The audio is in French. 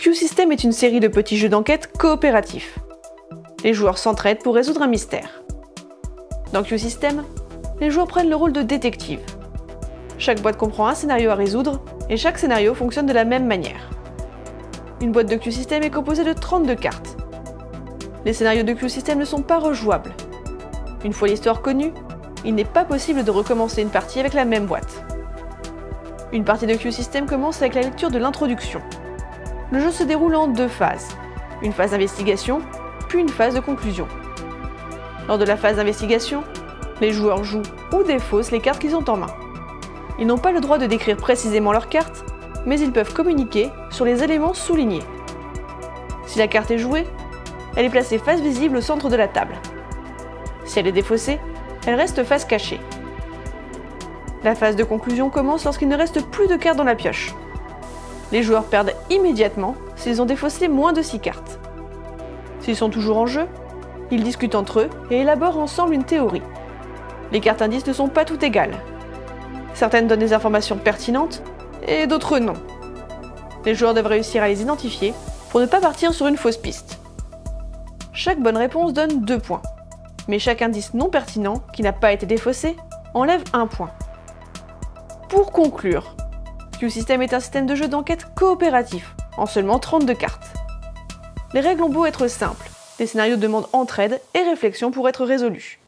Q-System est une série de petits jeux d'enquête coopératifs. Les joueurs s'entraident pour résoudre un mystère. Dans Q-System, les joueurs prennent le rôle de détective. Chaque boîte comprend un scénario à résoudre et chaque scénario fonctionne de la même manière. Une boîte de Q-System est composée de 32 cartes. Les scénarios de Q-System ne sont pas rejouables. Une fois l'histoire connue, il n'est pas possible de recommencer une partie avec la même boîte. Une partie de Q-System commence avec la lecture de l'introduction. Le jeu se déroule en 2 phases, une phase d'investigation, puis une phase de conclusion. Lors de la phase d'investigation, les joueurs jouent ou défaussent les cartes qu'ils ont en main. Ils n'ont pas le droit de décrire précisément leurs cartes, mais ils peuvent communiquer sur les éléments soulignés. Si la carte est jouée, elle est placée face visible au centre de la table. Si elle est défaussée, elle reste face cachée. La phase de conclusion commence lorsqu'il ne reste plus de cartes dans la pioche. Les joueurs perdent immédiatement s'ils ont défaussé moins de 6 cartes. S'ils sont toujours en jeu, ils discutent entre eux et élaborent ensemble une théorie. Les cartes indices ne sont pas toutes égales. Certaines donnent des informations pertinentes et d'autres non. Les joueurs doivent réussir à les identifier pour ne pas partir sur une fausse piste. Chaque bonne réponse donne 2 points, mais chaque indice non pertinent qui n'a pas été défaussé enlève 1 point. Pour conclure, Q-System est un système de jeu d'enquête coopératif, en seulement 32 cartes. Les règles ont beau être simples, les scénarios demandent entraide et réflexion pour être résolus.